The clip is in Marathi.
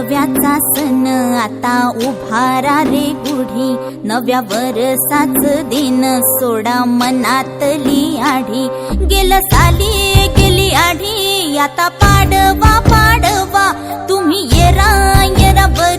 नव्याचा सण आता उभारा रे गुढी, नव्या वरसाच दिन सोडा मनातली आढी। गेलं साली गेली आढी, आता पाडवा पाडवा तुम्ही येरा येरा बर